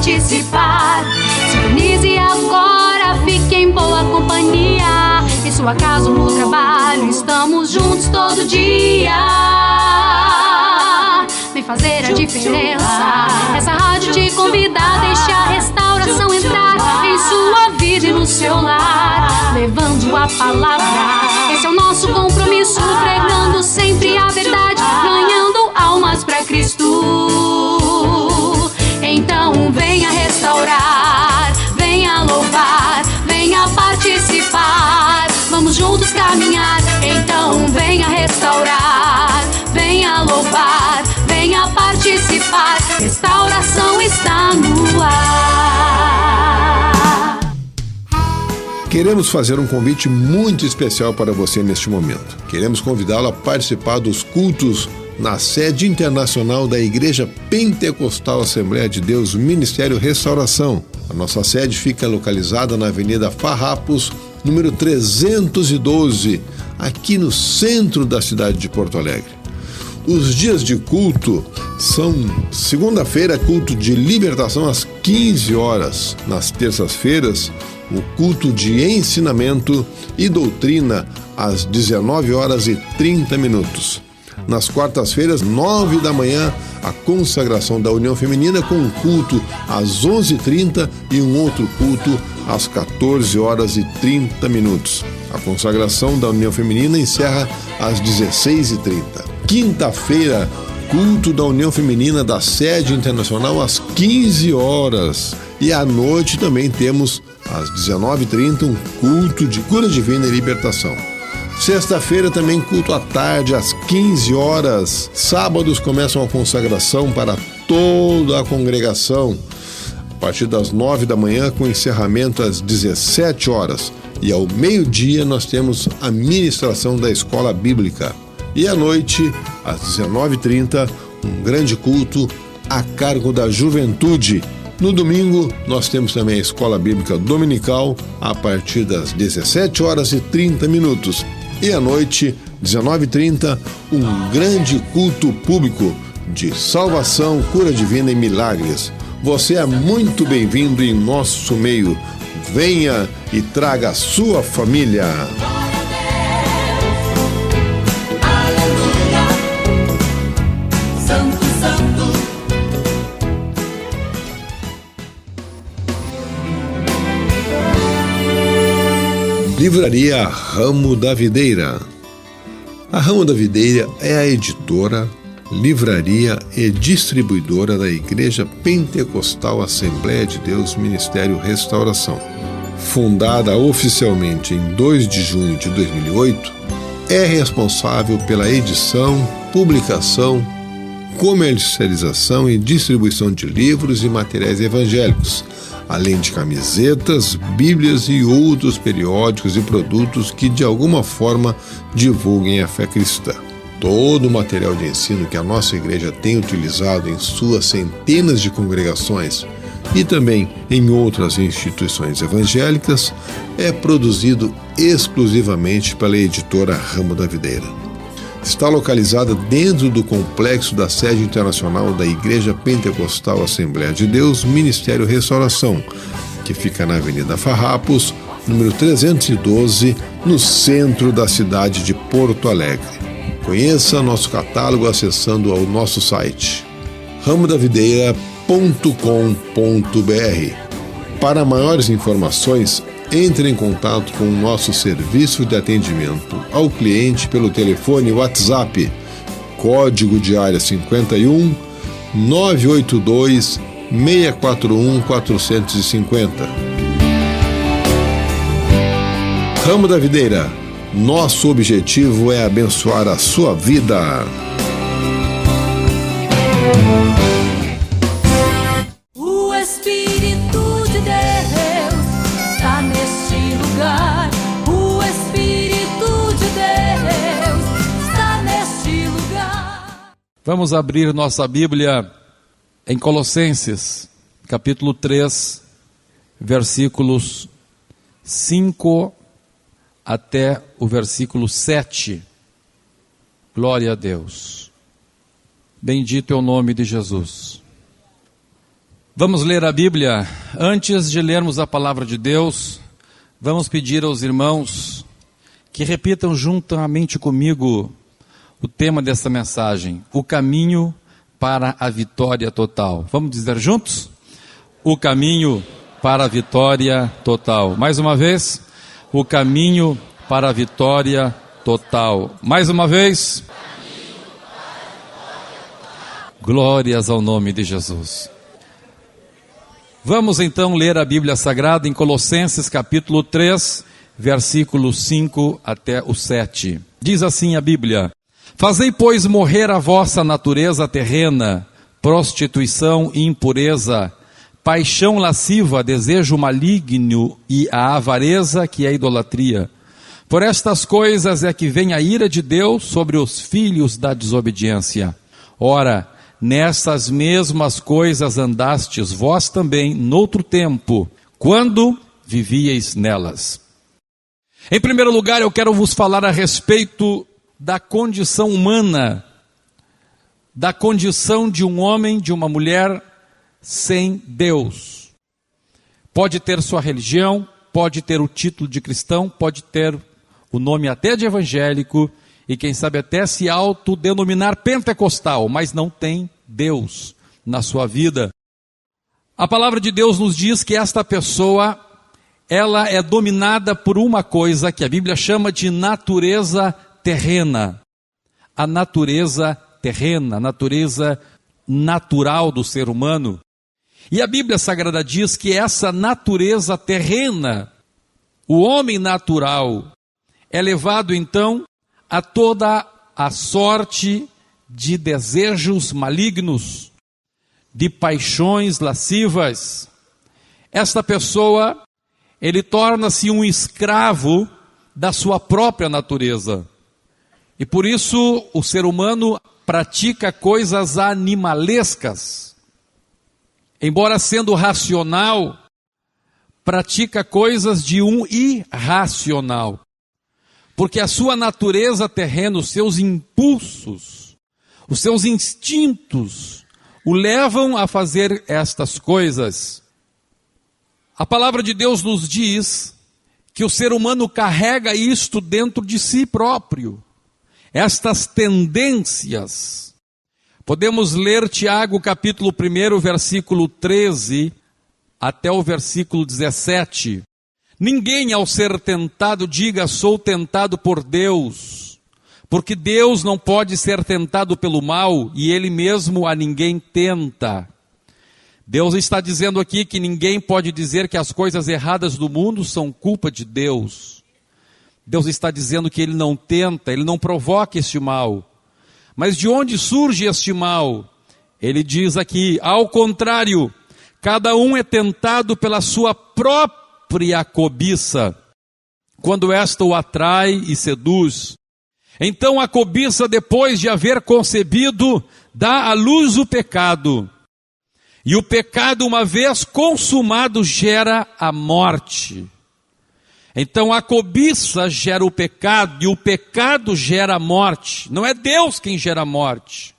participar. Sintonize agora, fique em boa companhia. Em sua casa ou no trabalho, estamos juntos todo dia. Vem fazer a diferença. Essa rádio te convida a deixar a restauração entrar em sua vida e no seu lar, levando a palavra. Esse é o nosso compromisso, pregando sempre a verdade, ganhando almas para Cristo. Então venha restaurar, venha louvar, venha participar. Vamos juntos caminhar. Então venha restaurar, venha louvar, venha participar. Restauração está no ar. Queremos fazer um convite muito especial para você neste momento. Queremos convidá-lo a participar dos cultos na sede internacional da Igreja Pentecostal Assembleia de Deus Ministério Restauração. A nossa sede fica localizada na Avenida Farrapos, número 312, aqui no centro da cidade de Porto Alegre. Os dias de culto são segunda-feira, culto de libertação às 15 horas. Nas terças-feiras, o culto de ensinamento e doutrina às 19 horas e 30 minutos. Nas quartas-feiras, 9 da manhã, a consagração da União Feminina com um culto às 11h30 e um outro culto às 14 horas e 30 minutos. A consagração da União Feminina encerra às 16h30. Quinta-feira, culto da União Feminina da Sede Internacional às 15 horas. E à noite também temos, às 19h30, um culto de cura divina e libertação. Sexta-feira também culto à tarde, às 15 horas. Sábados começam a consagração para toda a congregação, a partir das 9 da manhã, com encerramento às 17 horas. E ao meio-dia nós temos a ministração da escola bíblica. E à noite, às 19h30, um grande culto a cargo da juventude. No domingo, nós temos também a escola bíblica dominical, a partir das 17 horas e 30 minutos. E à noite, 19h30, um grande culto público de salvação, cura divina e milagres. Você é muito bem-vindo em nosso meio. Venha e traga a sua família. Livraria Ramo da Videira. A Ramo da Videira é a editora, livraria e distribuidora da Igreja Pentecostal Assembleia de Deus Ministério Restauração. Fundada oficialmente em 2 de junho de 2008, é responsável pela edição, publicação, comercialização e distribuição de livros e materiais evangélicos, além de camisetas, bíblias e outros periódicos e produtos que de alguma forma divulguem a fé cristã. Todo o material de ensino que a nossa igreja tem utilizado em suas centenas de congregações e também em outras instituições evangélicas é produzido exclusivamente pela editora Ramo da Videira. Está localizada dentro do complexo da sede internacional da Igreja Pentecostal Assembleia de Deus Ministério Restauração, que fica na Avenida Farrapos, número 312, no centro da cidade de Porto Alegre. Conheça nosso catálogo acessando ao nosso site ramodavideira.com.br. Para maiores informações, entre em contato com o nosso serviço de atendimento ao cliente pelo telefone WhatsApp, código de área 51 982 641 450. Ramo da Videira, nosso objetivo é abençoar a sua vida. O Espírito de Deus está neste lugar. O Espírito de Deus está neste lugar. Vamos abrir nossa Bíblia em Colossenses, capítulo 3, versículos 5 até o versículo 7. Glória a Deus. Bendito é o nome de Jesus. Vamos ler a Bíblia. Antes de lermos a palavra de Deus, vamos pedir aos irmãos que repitam juntamente comigo o tema desta mensagem: o caminho para a vitória total. Vamos dizer juntos? O caminho para a vitória total. Mais uma vez, o caminho para a vitória total. Mais uma vez. Glórias ao nome de Jesus. Vamos então ler a Bíblia Sagrada em Colossenses capítulo 3, versículos 5 até o 7. Diz assim a Bíblia: Fazei, pois, morrer a vossa natureza terrena, prostituição e impureza, paixão lasciva, desejo maligno e a avareza, que é a idolatria. Por estas coisas é que vem a ira de Deus sobre os filhos da desobediência. Ora, nessas mesmas coisas andastes vós também noutro tempo, quando vivíeis nelas. Em primeiro lugar, eu quero vos falar a respeito da condição humana, da condição de um homem, de uma mulher sem Deus. Pode ter sua religião, pode ter o título de cristão, pode ter o nome até de evangélico, e quem sabe até se autodenominar pentecostal, mas não tem Deus na sua vida. A palavra de Deus nos diz que esta pessoa, ela é dominada por uma coisa que a Bíblia chama de natureza terrena. A natureza terrena, a natureza natural do ser humano. E a Bíblia Sagrada diz que essa natureza terrena, o homem natural, é levado então a toda a sorte de desejos malignos, de paixões lascivas. Esta pessoa, ele torna-se um escravo da sua própria natureza. E por isso o ser humano pratica coisas animalescas. Embora sendo racional, pratica coisas de um irracional. Porque a sua natureza terrena, os seus impulsos, os seus instintos, o levam a fazer estas coisas. A palavra de Deus nos diz que o ser humano carrega isto dentro de si próprio, estas tendências. Podemos ler Tiago capítulo 1, versículo 13 até o versículo 17. Ninguém ao ser tentado diga: sou tentado por Deus, porque Deus não pode ser tentado pelo mal e Ele mesmo a ninguém tenta. Deus está dizendo aqui que ninguém pode dizer que as coisas erradas do mundo são culpa de Deus. Deus está dizendo que Ele não tenta, Ele não provoca este mal. Mas de onde surge este mal? Ele diz aqui: ao contrário, cada um é tentado pela sua própria cobiça, quando esta o atrai e seduz. Então a cobiça, depois de haver concebido, dá à luz o pecado. E o pecado, uma vez consumado, gera a morte. Então a cobiça gera o pecado e o pecado gera a morte. Não é Deus quem gera a morte.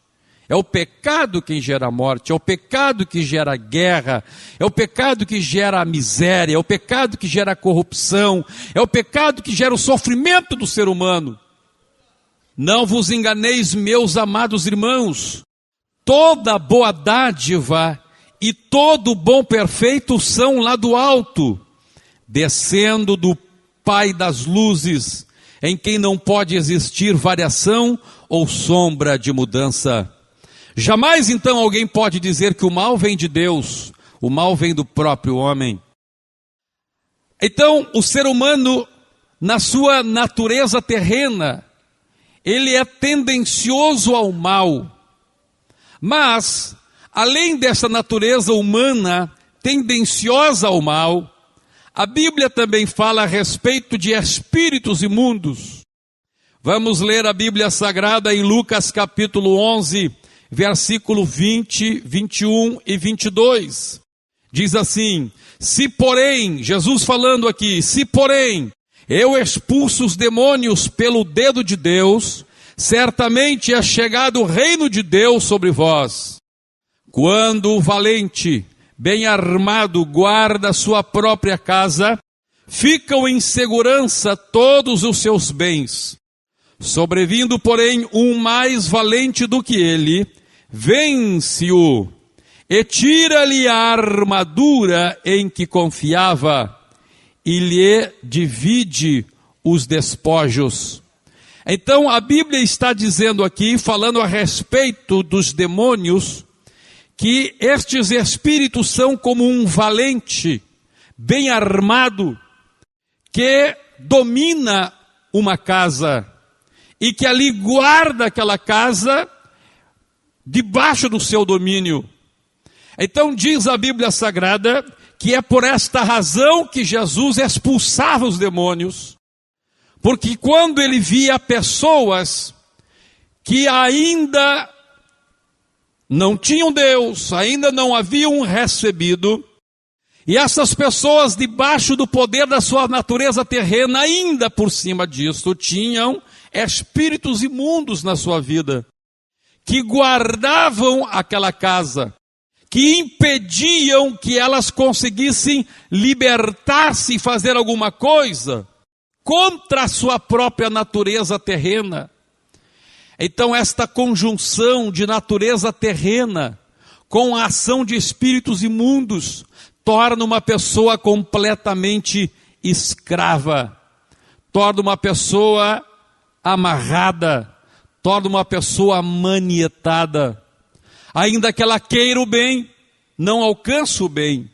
É o pecado quem gera a morte, é o pecado que gera a guerra, é o pecado que gera a miséria, é o pecado que gera a corrupção, é o pecado que gera o sofrimento do ser humano. Não vos enganeis, meus amados irmãos, toda boa dádiva e todo bom perfeito são lá do alto, descendo do Pai das luzes, em quem não pode existir variação ou sombra de mudança. Jamais então alguém pode dizer que o mal vem de Deus, o mal vem do próprio homem. Então o ser humano, na sua natureza terrena, ele é tendencioso ao mal. Mas, além dessa natureza humana tendenciosa ao mal, a Bíblia também fala a respeito de espíritos imundos. Vamos ler a Bíblia Sagrada em Lucas capítulo 11, versículo 20, 21 e 22. Diz assim: se porém, Jesus falando aqui, se porém eu expulso os demônios pelo dedo de Deus, certamente é chegado o reino de Deus sobre vós. Quando o valente bem armado, guarda a sua própria casa, ficam em segurança todos os seus bens. Sobrevindo, porém, um mais valente do que ele, vence-o e tira-lhe a armadura em que confiava e lhe divide os despojos. Então a Bíblia está dizendo aqui, falando a respeito dos demônios, que estes espíritos são como um valente, bem armado, que domina uma casa e que ali guarda aquela casa debaixo do seu domínio. Então diz a Bíblia Sagrada que é por esta razão que Jesus expulsava os demônios, porque quando ele via pessoas que ainda não tinham Deus, ainda não haviam recebido, e essas pessoas debaixo do poder da sua natureza terrena, ainda por cima disso, tinham espíritos imundos na sua vida, que guardavam aquela casa, que impediam que elas conseguissem libertar-se e fazer alguma coisa contra a sua própria natureza terrena. Então esta conjunção de natureza terrena com a ação de espíritos imundos torna uma pessoa completamente escrava, torna uma pessoa amarrada, torna uma pessoa manietada. Ainda que ela queira o bem, não alcança o bem.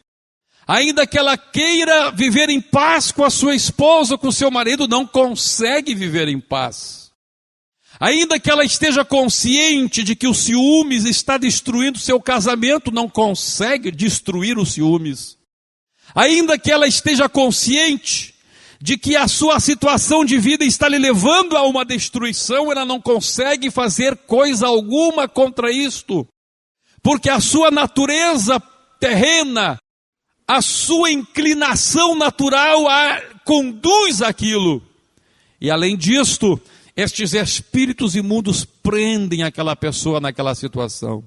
Ainda que ela queira viver em paz com a sua esposa, com o seu marido, não consegue viver em paz. Ainda que ela esteja consciente de que o ciúmes está destruindo seu casamento, não consegue destruir os ciúmes. Ainda que ela esteja consciente de que a sua situação de vida está lhe levando a uma destruição, ela não consegue fazer coisa alguma contra isto, porque a sua natureza terrena, a sua inclinação natural a conduz aquilo. E além disto, estes espíritos imundos prendem aquela pessoa naquela situação.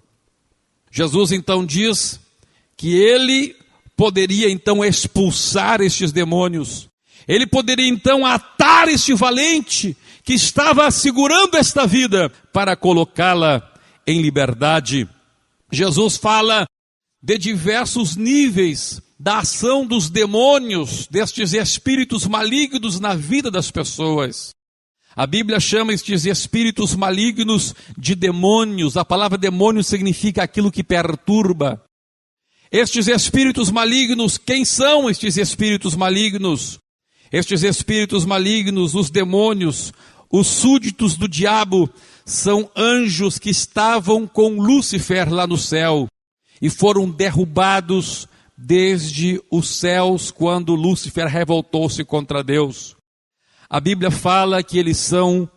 Jesus então diz que ele poderia então expulsar estes demônios. Ele poderia então atar este valente que estava segurando esta vida para colocá-la em liberdade. Jesus fala de diversos níveis da ação dos demônios, destes espíritos malignos na vida das pessoas. A Bíblia chama estes espíritos malignos de demônios. A palavra demônio significa aquilo que perturba. Estes espíritos malignos, quem são estes espíritos malignos? Estes espíritos malignos, os demônios, os súditos do diabo, são anjos que estavam com Lúcifer lá no céu e foram derrubados desde os céus quando Lúcifer revoltou-se contra Deus. A Bíblia fala que eles são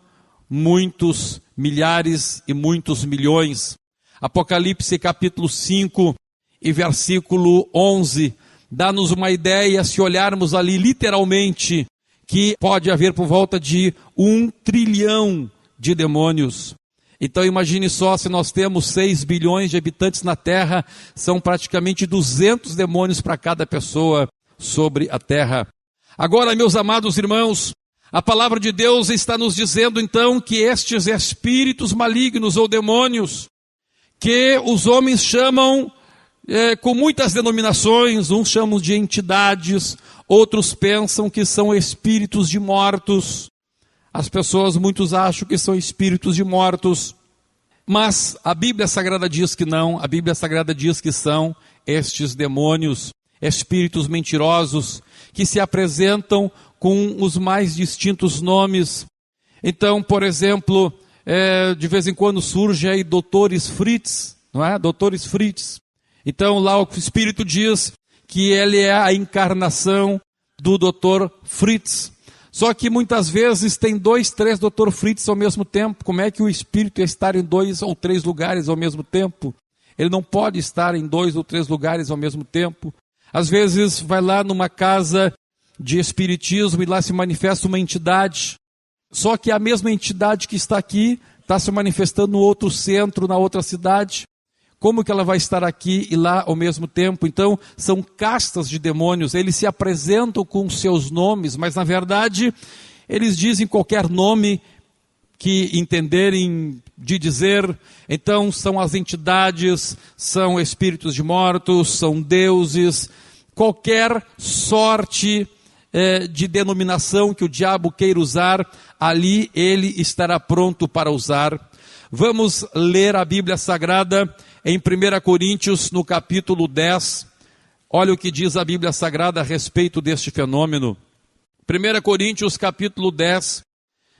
muitos milhares e muitos milhões. Apocalipse capítulo 5 e versículo 11 dá-nos uma ideia, se olharmos ali literalmente, que pode haver por volta de 1 trilhão de demônios. Então imagine só, se nós temos 6 bilhões de habitantes na Terra, são praticamente 200 demônios para cada pessoa sobre a Terra. Agora, meus amados irmãos, a palavra de Deus está nos dizendo então que estes espíritos malignos ou demônios, que os homens chamam com muitas denominações, uns chamam de entidades, outros pensam que são espíritos de mortos. As pessoas, muitos acham que são espíritos de mortos, mas a Bíblia Sagrada diz que não. A Bíblia Sagrada diz que são estes demônios, espíritos mentirosos, que se apresentam com os mais distintos nomes. Então, por exemplo, de vez em quando surge aí doutores Fritz, não é? Doutores Fritz. Então lá o Espírito diz que ele é a encarnação do doutor Fritz. Só que muitas vezes tem 2, 3 doutor Fritz ao mesmo tempo. Como é que o Espírito ia estar em 2 ou 3 lugares ao mesmo tempo? Ele não pode estar em 2 ou 3 lugares ao mesmo tempo. Às vezes vai lá numa casa de espiritismo e lá se manifesta uma entidade. Só que a mesma entidade que está aqui está se manifestando no outro centro, na outra cidade. Como que ela vai estar aqui e lá ao mesmo tempo? Então, são castas de demônios, eles se apresentam com seus nomes, mas na verdade, eles dizem qualquer nome que entenderem de dizer. Então, são as entidades, são espíritos de mortos, são deuses, qualquer sorte de denominação que o diabo queira usar, ali ele estará pronto para usar. Vamos ler a Bíblia Sagrada em 1 Coríntios, no capítulo 10. Olha o que diz a Bíblia Sagrada a respeito deste fenômeno. 1 Coríntios, capítulo 10,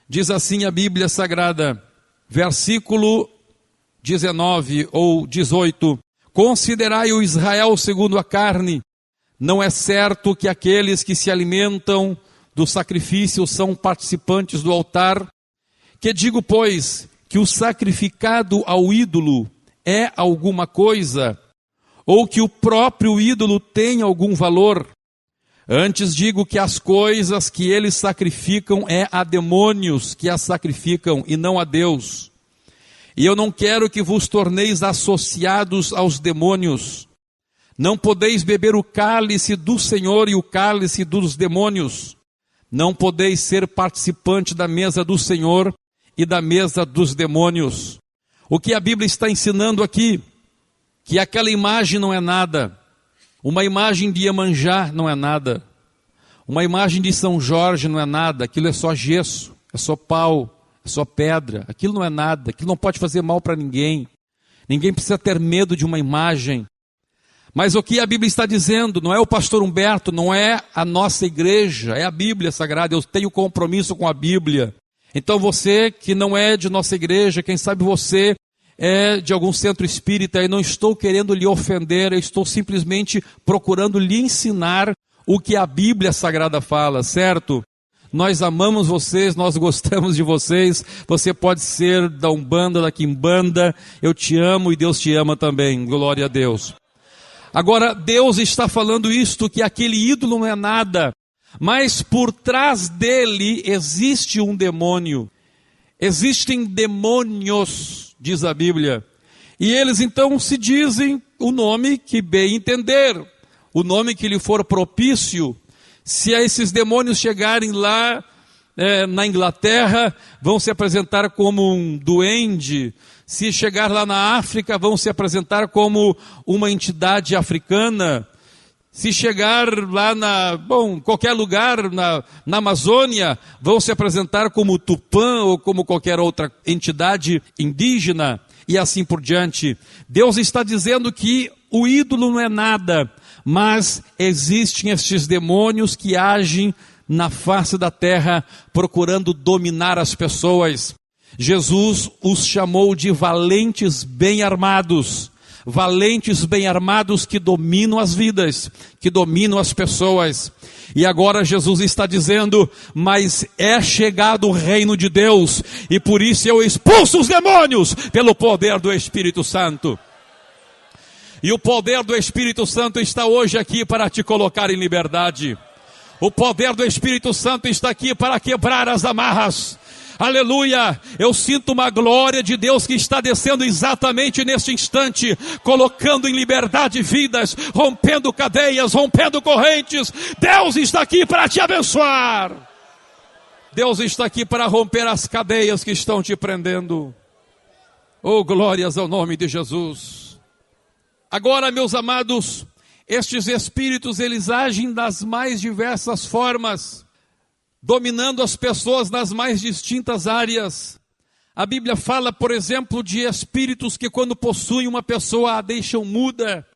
diz assim a Bíblia Sagrada, versículo 19 ou 18. Considerai o Israel segundo a carne. Não é certo que aqueles que se alimentam do sacrifício são participantes do altar? Que digo, pois, que o sacrificado ao ídolo é alguma coisa, ou que o próprio ídolo tem algum valor? Antes digo que as coisas que eles sacrificam é a demônios que as sacrificam e não a Deus. E eu não quero que vos torneis associados aos demônios. Não podeis beber o cálice do Senhor e o cálice dos demônios. Não podeis ser participante da mesa do Senhor e da mesa dos demônios. O que a Bíblia está ensinando aqui? Que aquela imagem não é nada. Uma imagem de Iemanjá não é nada. Uma imagem de São Jorge não é nada. Aquilo é só gesso, é só pau, é só pedra. Aquilo não é nada, aquilo não pode fazer mal para ninguém. Ninguém precisa ter medo de uma imagem. Mas o que a Bíblia está dizendo, não é o pastor Humberto, não é a nossa igreja, é a Bíblia Sagrada. Eu tenho compromisso com a Bíblia. Então você que não é de nossa igreja, quem sabe você é de algum centro espírita, e não estou querendo lhe ofender, eu estou simplesmente procurando lhe ensinar o que a Bíblia Sagrada fala, certo? Nós amamos vocês, nós gostamos de vocês, você pode ser da Umbanda, da Quimbanda, eu te amo e Deus te ama também, glória a Deus. Agora, Deus está falando isto, que aquele ídolo não é nada, mas por trás dele existe um demônio. Existem demônios, diz a Bíblia. E eles então se dizem o nome que bem entender, o nome que lhe for propício. Se esses demônios chegarem lá na Inglaterra, vão se apresentar como um duende. Se chegar lá na África, vão se apresentar como uma entidade africana. Se chegar lá qualquer lugar na Amazônia, vão se apresentar como Tupã ou como qualquer outra entidade indígena e assim por diante. Deus está dizendo que o ídolo não é nada, mas existem estes demônios que agem na face da terra procurando dominar as pessoas. Jesus os chamou de valentes bem armados. Valentes bem armados que dominam as vidas, que dominam as pessoas. E agora Jesus está dizendo, mas é chegado o reino de Deus, e por isso eu expulso os demônios pelo poder do Espírito Santo. E o poder do Espírito Santo está hoje aqui para te colocar em liberdade. O poder do Espírito Santo está aqui para quebrar as amarras. Aleluia, eu sinto uma glória de Deus que está descendo exatamente neste instante, colocando em liberdade vidas, rompendo cadeias, rompendo correntes. Deus está aqui para te abençoar. Deus está aqui para romper as cadeias que estão te prendendo. Oh, glórias ao nome de Jesus. Agora, meus amados, estes espíritos, eles agem das mais diversas formas, dominando as pessoas nas mais distintas áreas. A Bíblia fala, por exemplo, de espíritos que quando possuem uma pessoa a deixam muda.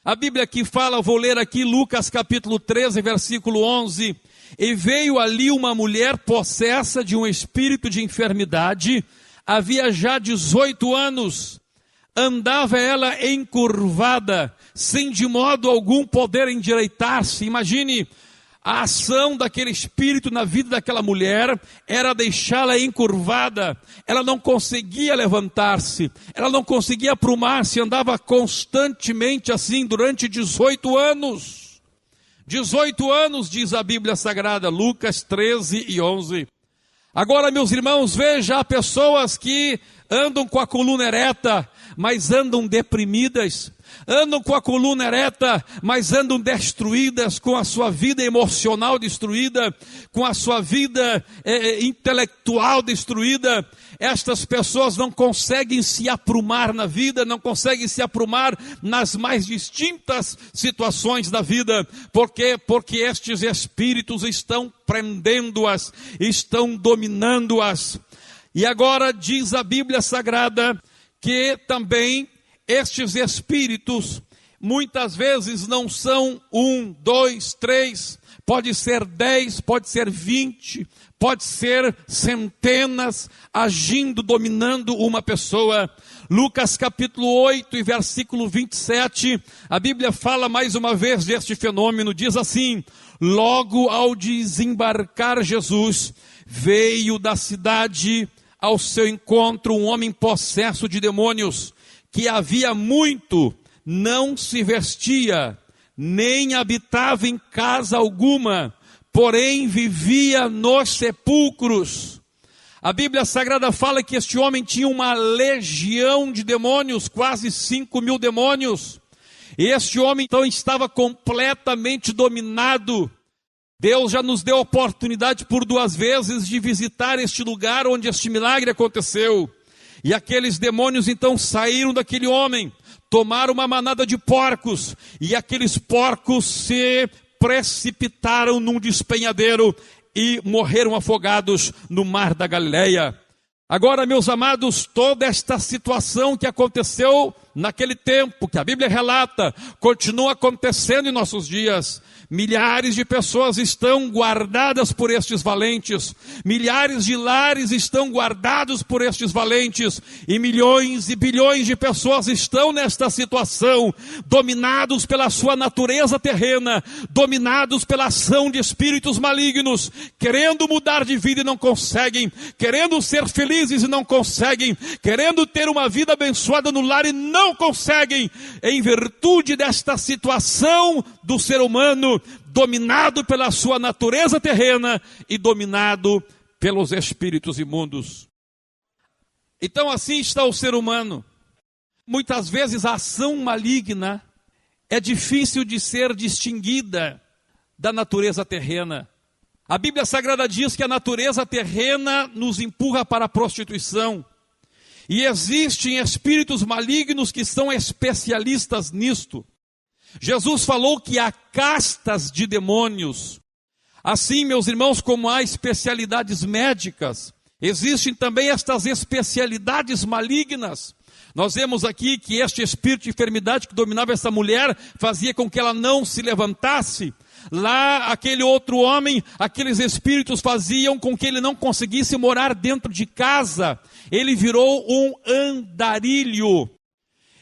A Bíblia aqui fala, vou ler aqui Lucas capítulo 13, versículo 11. E veio ali uma mulher possessa de um espírito de enfermidade, havia já 18 anos. Andava ela encurvada, sem de modo algum poder endireitar-se. Imagine, a ação daquele espírito na vida daquela mulher era deixá-la encurvada. Ela não conseguia levantar-se, ela não conseguia aprumar-se, andava constantemente assim durante 18 anos. 18 anos, diz a Bíblia Sagrada, Lucas 13 e 11. Agora, meus irmãos, veja, há pessoas que andam com a coluna ereta, mas andam deprimidas. Andam com a coluna ereta, mas andam destruídas, com a sua vida emocional destruída, com a sua vida intelectual destruída. Estas pessoas não conseguem se aprumar na vida, não conseguem se aprumar nas mais distintas situações da vida. Por quê? Porque estes espíritos estão prendendo-as, estão dominando-as. E agora diz a Bíblia Sagrada que também estes espíritos muitas vezes não são 1, 2, 3, pode ser 10, pode ser 20, pode ser centenas agindo, dominando uma pessoa. Lucas capítulo 8 e versículo 27, a Bíblia fala mais uma vez deste fenômeno, diz assim: logo ao desembarcar Jesus, veio da cidade ao seu encontro um homem possesso de demônios, que havia muito não se vestia, nem habitava em casa alguma, porém vivia nos sepulcros. A Bíblia Sagrada fala que este homem tinha uma legião de demônios, quase 5.000 demônios. E este homem então estava completamente dominado. Deus já nos deu a oportunidade por 2 vezes de visitar este lugar onde este milagre aconteceu. E aqueles demônios então saíram daquele homem, tomaram uma manada de porcos, e aqueles porcos se precipitaram num despenhadeiro e morreram afogados no mar da Galileia. Agora, meus amados, toda esta situação que aconteceu naquele tempo, que a Bíblia relata, continua acontecendo em nossos dias. Milhares de pessoas estão guardadas por estes valentes, milhares de lares estão guardados por estes valentes, e milhões e bilhões de pessoas estão nesta situação, dominados pela sua natureza terrena, dominados pela ação de espíritos malignos, querendo mudar de vida e não conseguem, querendo ser felizes e não conseguem, querendo ter uma vida abençoada no lar e não conseguem, em virtude desta situação do ser humano, dominado pela sua natureza terrena e dominado pelos espíritos imundos. Então assim está o ser humano. Muitas vezes a ação maligna é difícil de ser distinguida da natureza terrena. A Bíblia Sagrada diz que a natureza terrena nos empurra para a prostituição. E existem espíritos malignos que são especialistas nisto. Jesus falou que há castas de demônios. Assim, meus irmãos, como há especialidades médicas, existem também estas especialidades malignas. Nós vemos aqui que este espírito de enfermidade que dominava essa mulher fazia com que ela não se levantasse. Lá, aquele outro homem, aqueles espíritos faziam com que ele não conseguisse morar dentro de casa. Ele virou um andarilho.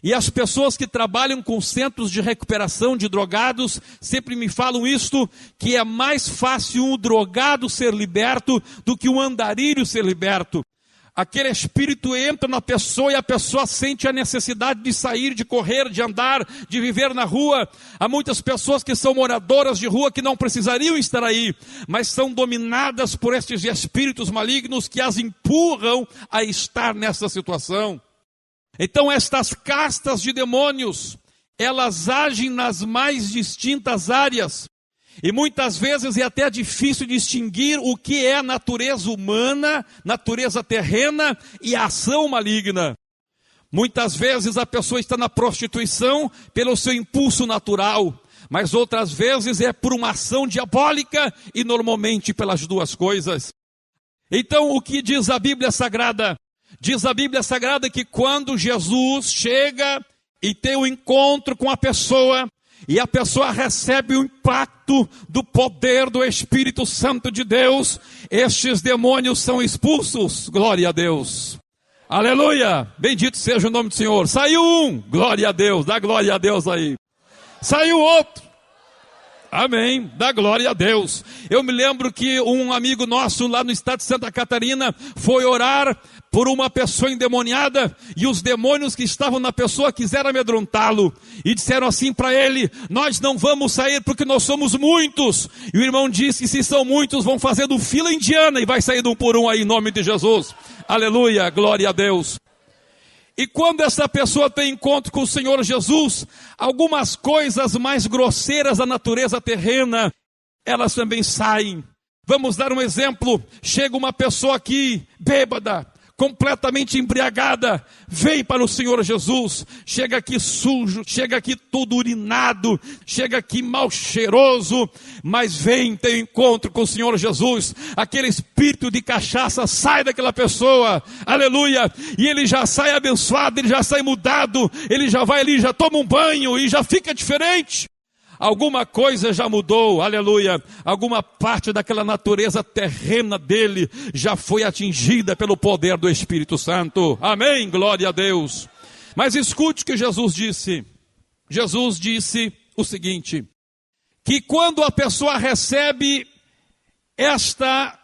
E as pessoas que trabalham com centros de recuperação de drogados sempre me falam isto, que é mais fácil um drogado ser liberto do que um andarilho ser liberto. Aquele espírito entra na pessoa e a pessoa sente a necessidade de sair, de correr, de andar, de viver na rua. Há muitas pessoas que são moradoras de rua que não precisariam estar aí, mas são dominadas por estes espíritos malignos que as empurram a estar nessa situação. Então estas castas de demônios, elas agem nas mais distintas áreas. E muitas vezes é até difícil distinguir o que é a natureza humana, natureza terrena e a ação maligna. Muitas vezes a pessoa está na prostituição pelo seu impulso natural, mas outras vezes é por uma ação diabólica e normalmente pelas duas coisas. Então o que diz a Bíblia Sagrada? Diz a Bíblia Sagrada que quando Jesus chega e tem um encontro com a pessoa, e a pessoa recebe o impacto do poder do Espírito Santo de Deus, estes demônios são expulsos. Glória a Deus. Aleluia. Bendito seja o nome do Senhor. Saiu um. Glória a Deus. Dá glória a Deus aí. Saiu outro. Amém, dá glória a Deus. Eu me lembro que um amigo nosso lá no estado de Santa Catarina foi orar por uma pessoa endemoniada, e os demônios que estavam na pessoa quiseram amedrontá-lo, e disseram assim para ele: nós não vamos sair porque nós somos muitos. E o irmão disse que se são muitos, vão fazendo fila indiana, e vai sair de um por um aí, em nome de Jesus. Aleluia, glória a Deus. E quando essa pessoa tem encontro com o Senhor Jesus, algumas coisas mais grosseiras da natureza terrena, elas também saem. Vamos dar um exemplo. Chega uma pessoa aqui, bêbada, completamente embriagada, vem para o Senhor Jesus, chega aqui sujo, chega aqui todo urinado, chega aqui mal cheiroso, mas vem ter encontro com o Senhor Jesus, aquele espírito de cachaça sai daquela pessoa, aleluia, e ele já sai abençoado, ele já sai mudado, ele já vai ali, já toma um banho e já fica diferente. Alguma coisa já mudou, aleluia, alguma parte daquela natureza terrena dele já foi atingida pelo poder do Espírito Santo, amém, glória a Deus. Mas escute o que Jesus disse o seguinte, que quando a pessoa recebe esta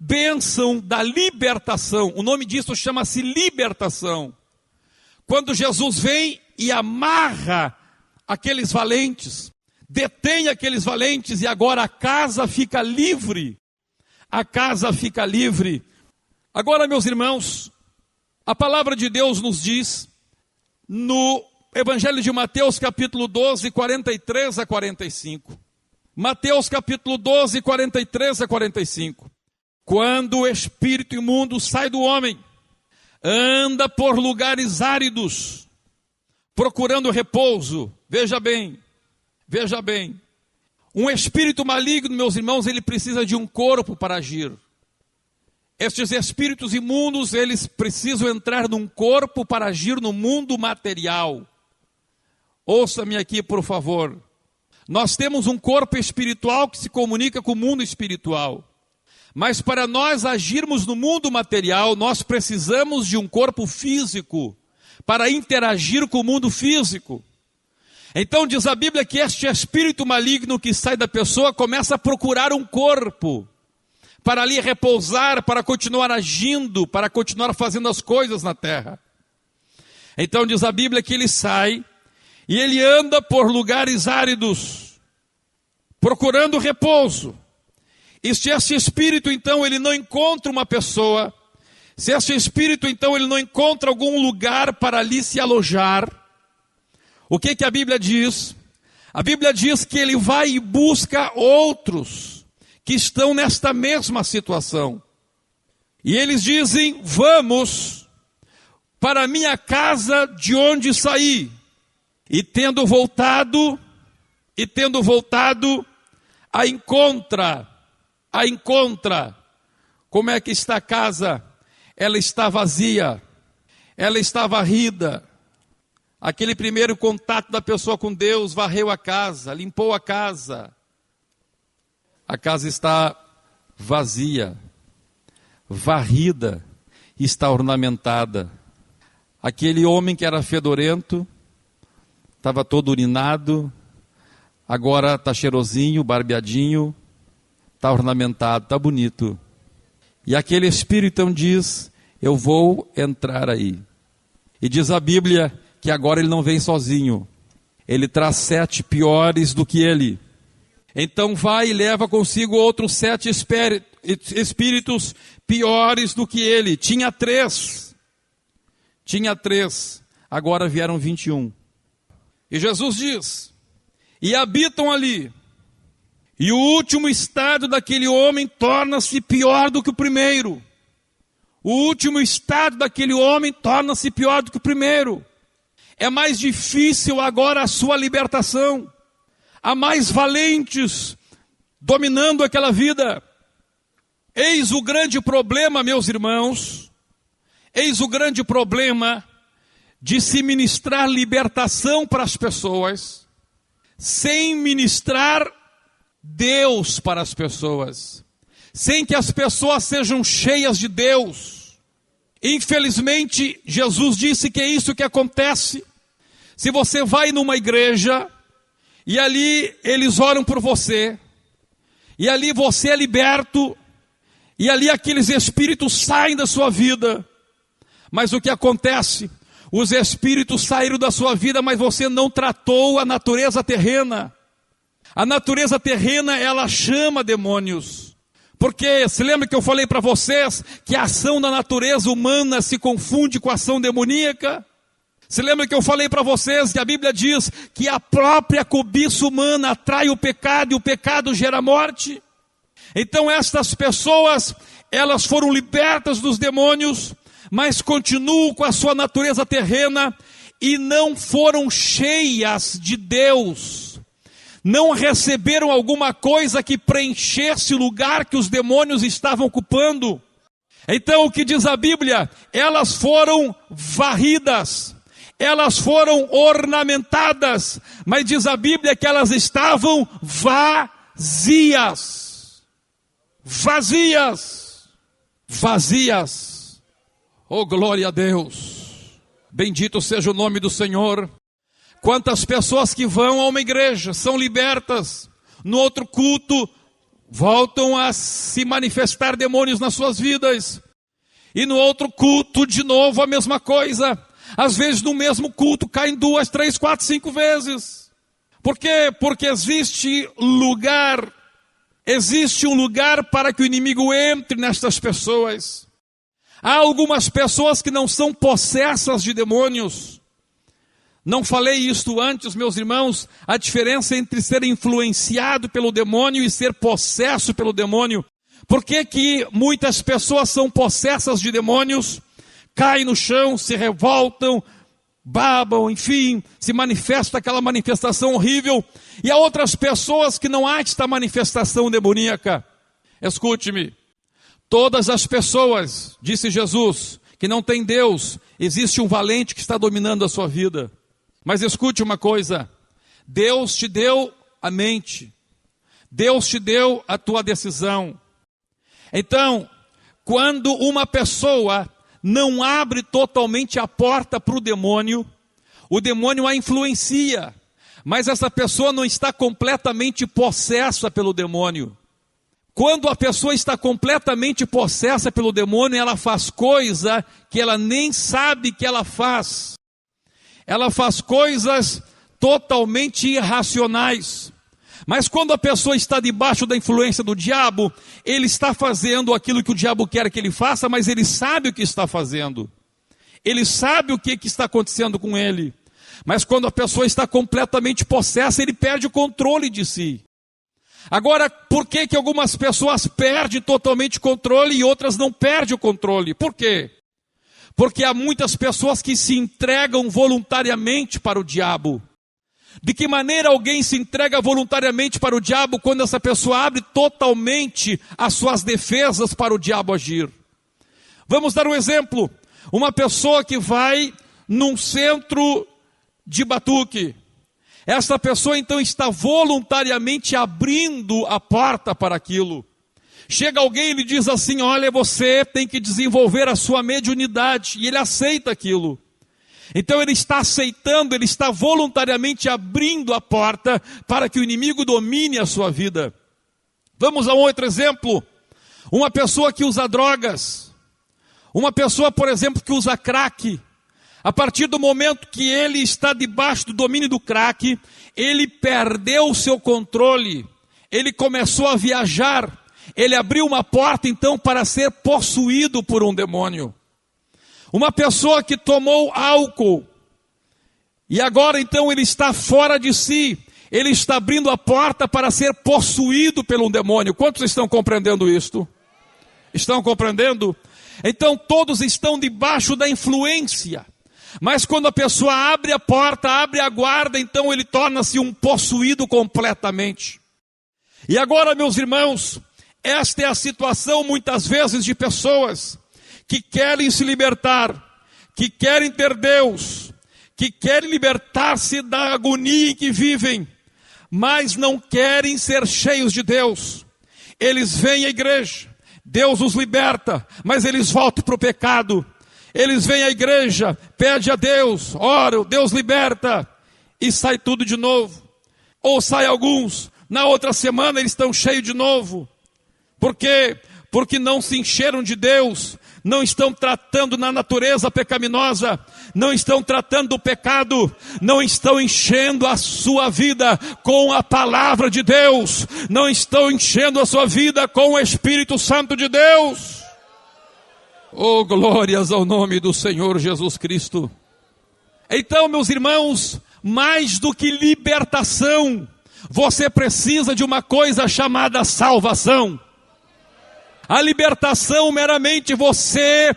bênção da libertação, o nome disso chama-se libertação, quando Jesus vem e amarra aqueles valentes, detém aqueles valentes, e agora a casa fica livre. A casa fica livre. Agora, meus irmãos, a palavra de Deus nos diz, no Evangelho de Mateus, capítulo 12, 43 a 45. Mateus, capítulo 12, 43 a 45. Quando o espírito imundo sai do homem, anda por lugares áridos, procurando repouso. Veja bem, um espírito maligno, meus irmãos, ele precisa de um corpo para agir. Estes espíritos imundos, eles precisam entrar num corpo para agir no mundo material. Ouça-me aqui, por favor. Nós temos um corpo espiritual que se comunica com o mundo espiritual. Mas para nós agirmos no mundo material, nós precisamos de um corpo físico para interagir com o mundo físico. Então diz a Bíblia que este espírito maligno que sai da pessoa começa a procurar um corpo para ali repousar, para continuar agindo, para continuar fazendo as coisas na terra. Então diz a Bíblia que ele sai e ele anda por lugares áridos, procurando repouso. E se este espírito então ele não encontra uma pessoa, se este espírito então ele não encontra algum lugar para ali se alojar, o que a Bíblia diz? A Bíblia diz que ele vai e busca outros que estão nesta mesma situação. E eles dizem: vamos para a minha casa de onde saí. E tendo voltado, a encontra. Como é que está a casa? Ela está vazia, ela está varrida. Aquele primeiro contato da pessoa com Deus varreu a casa, limpou a casa. A casa está vazia, varrida, está ornamentada. Aquele homem que era fedorento, estava todo urinado, agora está cheirosinho, barbeadinho, está ornamentado, está bonito. E aquele espírito então diz: eu vou entrar aí. E diz a Bíblia que agora ele não vem sozinho, ele traz 7 piores do que ele. Então vai e leva consigo outros 7 espíritos piores do que ele. Tinha 3, agora vieram 21. E Jesus diz: e habitam ali. E o último estado daquele homem torna-se pior do que o primeiro. O último estado daquele homem torna-se pior do que o primeiro. É mais difícil agora a sua libertação. Há mais valentes dominando aquela vida. Eis o grande problema, meus irmãos. Eis o grande problema de se ministrar libertação para as pessoas, sem ministrar Deus para as pessoas, sem que as pessoas sejam cheias de Deus. Infelizmente, Jesus disse que é isso que acontece. Se você vai numa igreja e ali eles oram por você, e ali você é liberto, e ali aqueles espíritos saem da sua vida. Mas o que acontece? Os espíritos saíram da sua vida, mas você não tratou a natureza terrena. A natureza terrena, ela chama demônios. Porque, se lembra que eu falei para vocês que a ação da natureza humana se confunde com a ação demoníaca? Se lembra que eu falei para vocês que a Bíblia diz que a própria cobiça humana atrai o pecado e o pecado gera morte? Então estas pessoas, elas foram libertas dos demônios, mas continuam com a sua natureza terrena e não foram cheias de Deus. Não receberam alguma coisa que preenchesse o lugar que os demônios estavam ocupando. Então o que diz a Bíblia? Elas foram varridas, elas foram ornamentadas, mas diz a Bíblia que elas estavam vazias. Vazias, vazias. Oh, glória a Deus. Bendito seja o nome do Senhor. Quantas pessoas que vão a uma igreja são libertas, no outro culto voltam a se manifestar demônios nas suas vidas, e no outro culto de novo a mesma coisa. Às vezes no mesmo culto caem 2, 3, 4, 5 vezes. Por quê? Porque existe um lugar para que o inimigo entre nestas pessoas. Há algumas pessoas que não são possessas de demônios. Não falei isto antes, meus irmãos, a diferença entre ser influenciado pelo demônio e ser possesso pelo demônio. Por que que muitas pessoas são possessas de demônios, caem no chão, se revoltam, babam, enfim, se manifesta aquela manifestação horrível, e há outras pessoas que não há esta manifestação demoníaca? Escute-me, todas as pessoas, disse Jesus, que não tem Deus, existe um valente que está dominando a sua vida. Mas escute uma coisa, Deus te deu a mente, Deus te deu a tua decisão. Então, quando uma pessoa não abre totalmente a porta para o demônio a influencia, mas essa pessoa não está completamente possessa pelo demônio. Quando a pessoa está completamente possessa pelo demônio, ela faz coisa que ela nem sabe que ela faz. Ela faz coisas totalmente irracionais. Mas quando a pessoa está debaixo da influência do diabo, ele está fazendo aquilo que o diabo quer que ele faça, mas ele sabe o que está fazendo. Ele sabe o que está acontecendo com ele. Mas quando a pessoa está completamente possessa, ele perde o controle de si. Agora, por que que algumas pessoas perdem totalmente o controle e outras não perdem o controle? Por quê? Porque há muitas pessoas que se entregam voluntariamente para o diabo. De que maneira alguém se entrega voluntariamente para o diabo quando essa pessoa abre totalmente as suas defesas para o diabo agir? Vamos dar um exemplo. Uma pessoa que vai num centro de batuque. Essa pessoa então está voluntariamente abrindo a porta para aquilo. Chega alguém e lhe diz assim: olha, você tem que desenvolver a sua mediunidade. E ele aceita aquilo. Então ele está aceitando, ele está voluntariamente abrindo a porta para que o inimigo domine a sua vida. Vamos a um outro exemplo. Uma pessoa que usa drogas. Uma pessoa, por exemplo, que usa crack. A partir do momento que ele está debaixo do domínio do crack, ele perdeu o seu controle. Ele começou a viajar. Ele abriu uma porta então para ser possuído por um demônio. Uma pessoa que tomou álcool e agora então ele está fora de si, ele está abrindo a porta para ser possuído pelo demônio. Quantos estão compreendendo isto? Estão compreendendo? Então todos estão debaixo da influência, mas quando a pessoa abre a porta, abre a guarda, então ele torna-se um possuído completamente. E agora, meus irmãos, esta é a situação muitas vezes de pessoas que querem se libertar, que querem ter Deus, que querem libertar-se da agonia em que vivem, mas não querem ser cheios de Deus. Eles vêm à igreja, Deus os liberta, mas eles voltam para o pecado. Eles vêm à igreja, pedem a Deus, oram, Deus liberta, e sai tudo de novo. ou sai alguns, na outra semana eles estão cheios de novo. Por quê? Porque não se encheram de Deus, não estão tratando na natureza pecaminosa, não estão tratando do pecado, não estão enchendo a sua vida com a palavra de Deus, não estão enchendo a sua vida com o Espírito Santo de Deus. Oh, glórias ao nome do Senhor Jesus Cristo. Então, meus irmãos, mais do que libertação, você precisa de uma coisa chamada salvação. A libertação, meramente você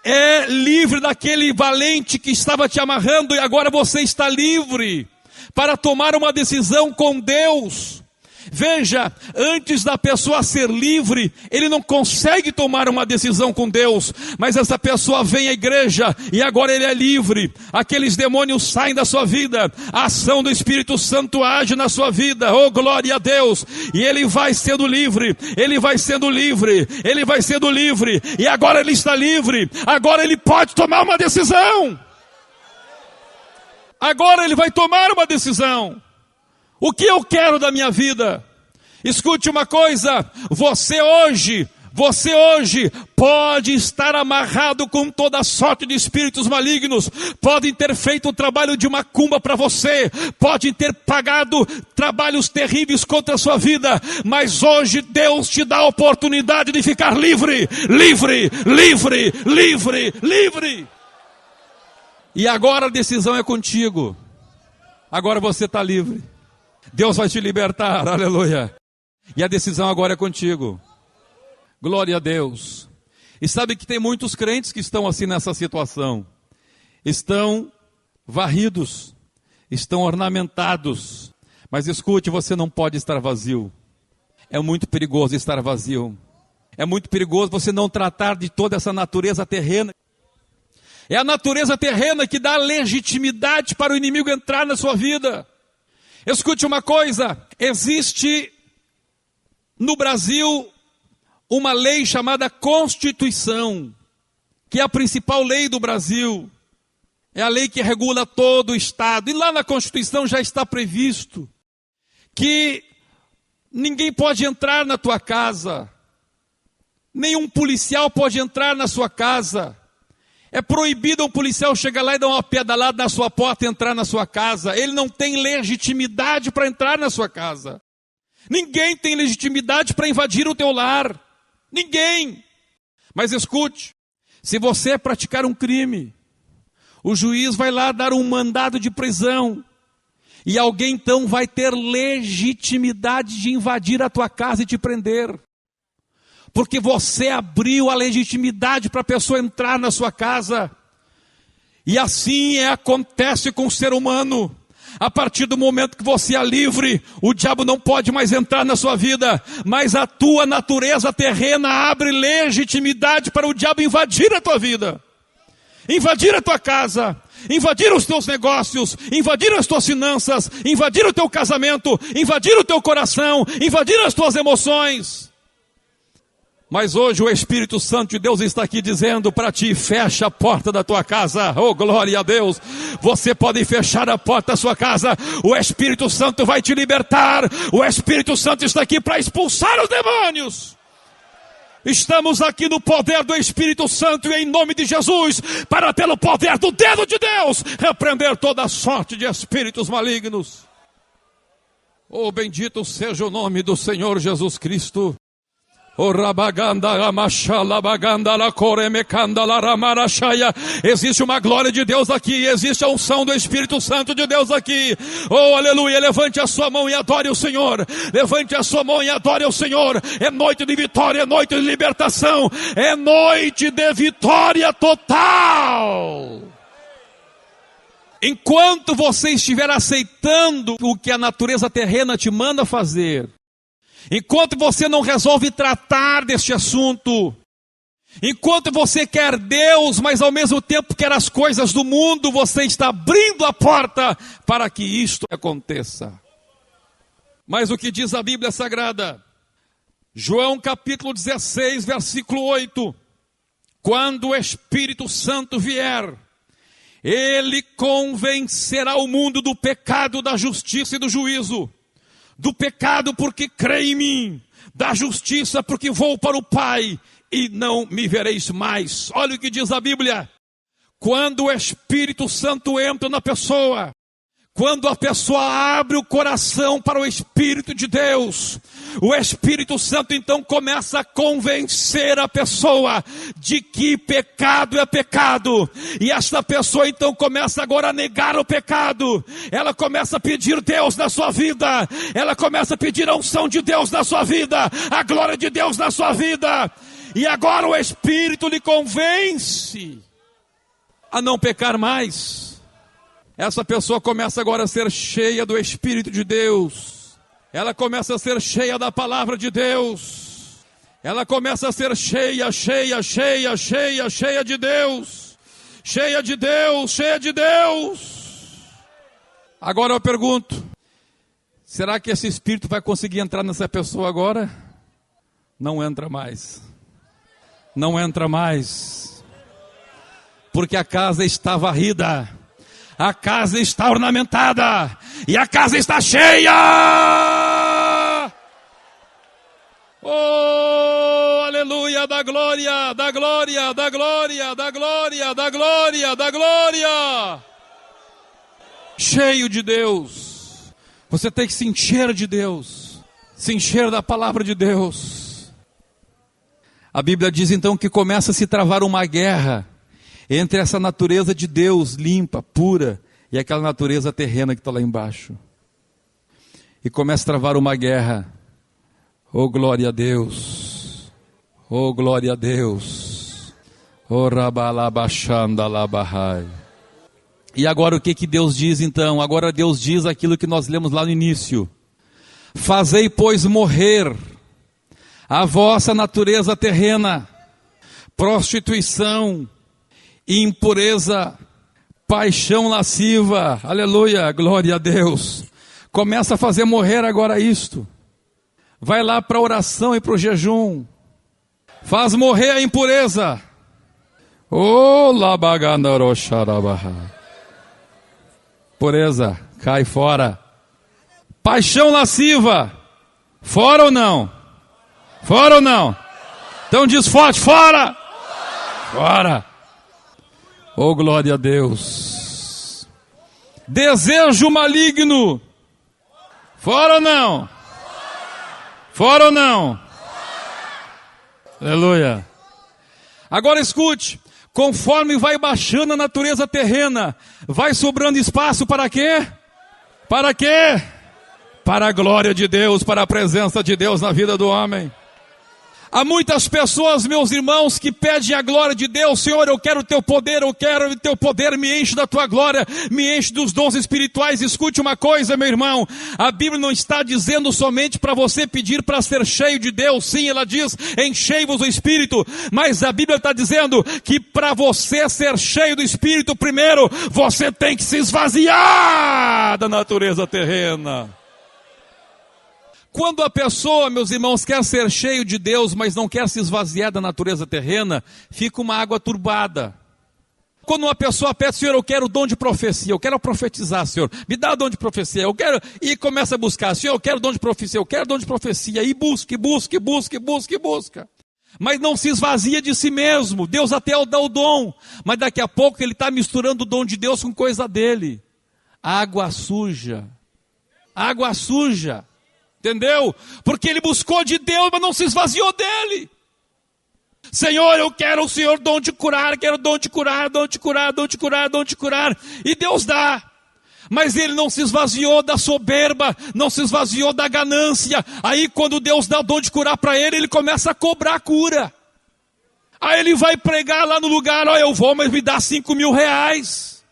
é livre daquele valente que estava te amarrando, e agora você está livre para tomar uma decisão com Deus. Veja, antes da pessoa ser livre, ele não consegue tomar uma decisão com Deus, mas essa pessoa vem à igreja e agora ele é livre. Aqueles demônios saem da sua vida, a ação do Espírito Santo age na sua vida, oh glória a Deus, e ele vai sendo livre, ele vai sendo livre, ele vai sendo livre, e agora ele está livre, agora ele pode tomar uma decisão. Agora ele vai tomar uma decisão. O que eu quero da minha vida? Escute uma coisa, você hoje pode estar amarrado com toda sorte de espíritos malignos, podem ter feito o trabalho de macumba para você, podem ter pagado trabalhos terríveis contra a sua vida, mas hoje Deus te dá a oportunidade de ficar livre, livre, livre, livre, livre. E agora a decisão é contigo, agora você está livre. Deus vai te libertar, aleluia. E a decisão agora é contigo. Glória a Deus. E sabe que tem muitos crentes que estão assim nessa situação. Estão varridos, estão ornamentados. Mas escute, você não pode estar vazio. É muito perigoso estar vazio. É muito perigoso você não tratar de toda essa natureza terrena. É a natureza terrena que dá legitimidade para o inimigo entrar na sua vida. Escute uma coisa, existe no Brasil uma lei chamada Constituição, que é a principal lei do Brasil, é a lei que regula todo o Estado, e lá na Constituição já está previsto que ninguém pode entrar na tua casa, nenhum policial pode entrar na sua casa. É proibido um policial chegar lá e dar uma pedalada na sua porta e entrar na sua casa. Ele não tem legitimidade para entrar na sua casa. Ninguém tem legitimidade para invadir o teu lar. Ninguém. Mas escute, se você praticar um crime, o juiz vai lá dar um mandado de prisão. E alguém então vai ter legitimidade de invadir a tua casa e te prender. Porque você abriu a legitimidade para a pessoa entrar na sua casa. E assim acontece com o ser humano. A partir do momento que você é livre, o diabo não pode mais entrar na sua vida. Mas a tua natureza terrena abre legitimidade para o diabo invadir a tua vida. Invadir a tua casa. Invadir os teus negócios. Invadir as tuas finanças. Invadir o teu casamento. Invadir o teu coração. Invadir as tuas emoções. Mas hoje o Espírito Santo de Deus está aqui dizendo para ti, fecha a porta da tua casa, oh glória a Deus, você pode fechar a porta da sua casa, o Espírito Santo vai te libertar, o Espírito Santo está aqui para expulsar os demônios. Estamos aqui no poder do Espírito Santo e em nome de Jesus, para pelo poder do dedo de Deus, repreender toda sorte de espíritos malignos. Oh bendito seja o nome do Senhor Jesus Cristo. Existe uma glória de Deus aqui, existe a unção do Espírito Santo de Deus aqui. Oh aleluia, levante a sua mão e adore o Senhor. Levante a sua mão e adore o Senhor. É noite de vitória, é noite de libertação, é noite de vitória total. Enquanto você estiver aceitando o que a natureza terrena te manda fazer, enquanto você não resolve tratar deste assunto, enquanto você quer Deus, mas ao mesmo tempo quer as coisas do mundo, você está abrindo a porta para que isto aconteça. Mas o que diz a Bíblia Sagrada? João capítulo 16, versículo 8. Quando o Espírito Santo vier, ele convencerá o mundo do pecado, da justiça e do juízo. do pecado porque crê em mim, da justiça porque vou para o Pai e não me vereis mais. Olha o que diz a Bíblia. Quando o Espírito Santo entra na pessoa, quando a pessoa abre o coração para o Espírito de Deus, o Espírito Santo então começa a convencer a pessoa de que pecado é pecado. E esta pessoa então começa agora a negar o pecado. Ela começa a pedir Deus na sua vida. Ela começa a pedir a unção de Deus na sua vida, a glória de Deus na sua vida. E agora o Espírito lhe convence a não pecar mais. Essa pessoa começa agora a ser cheia do Espírito de Deus. Ela começa a ser cheia da palavra de Deus. Ela começa a ser cheia de Deus. Cheia de Deus, cheia de Deus. Agora eu pergunto, será que esse Espírito vai conseguir entrar nessa pessoa agora? Não entra mais. Não entra mais. Porque a casa está varrida. A casa está ornamentada. E a casa está cheia. Oh, aleluia, da glória, da glória, da glória, da glória, da glória, da glória. Cheio de Deus. Você tem que se encher de Deus. Se encher da palavra de Deus. A Bíblia diz então que começa a se travar uma guerra entre essa natureza de Deus limpa, pura, e aquela natureza terrena que está lá embaixo. E começa a travar uma guerra. Oh glória a Deus, oh glória a Deus, oh rabalabachandalabahai. E agora o que Deus diz então? Agora Deus diz aquilo que nós lemos lá no início. Fazei, pois, morrer a vossa natureza terrena, prostituição, impureza, paixão lasciva, aleluia, glória a Deus. Começa a fazer morrer agora isto. Vai lá para a oração e para o jejum. Faz morrer a impureza. Oh, labagandarosharabaha. Pureza, cai fora. Paixão lasciva, fora ou não? Fora ou não? Então diz forte, fora! Fora! Oh, glória a Deus. Desejo maligno. Fora ou não? Fora ou não? Aleluia. Agora escute. Conforme vai baixando a natureza terrena, vai sobrando espaço para quê? Para quê? Para a glória de Deus, para a presença de Deus na vida do homem. Há muitas pessoas, meus irmãos, que pedem a glória de Deus. Senhor, eu quero o teu poder, me enche da tua glória, me enche dos dons espirituais. Escute uma coisa, meu irmão, a Bíblia não está dizendo somente para você pedir para ser cheio de Deus. Sim, ela diz, enchei-vos do Espírito, mas a Bíblia está dizendo que para você ser cheio do Espírito, primeiro, você tem que se esvaziar da natureza terrena. Quando a pessoa, meus irmãos, quer ser cheio de Deus, mas não quer se esvaziar da natureza terrena, fica uma água turbada. Quando uma pessoa pede, Senhor, eu quero o dom de profecia, eu quero profetizar, Senhor, me dá o dom de profecia, eu quero, e começa a buscar, Senhor, eu quero o dom de profecia, eu quero o dom de profecia, e busca. Mas não se esvazia de si mesmo. Deus até dá o dom, mas daqui a pouco ele está misturando o dom de Deus com coisa dele. Água suja. Entendeu? Porque ele buscou de Deus, mas não se esvaziou dele. Senhor, eu quero o Senhor dom de curar, quero dom de curar. E Deus dá. Mas ele não se esvaziou da soberba, não se esvaziou da ganância. Aí quando Deus dá o dom de curar para ele, ele começa a cobrar a cura. Aí ele vai pregar lá no lugar, eu vou, mas me dá 5.000 reais.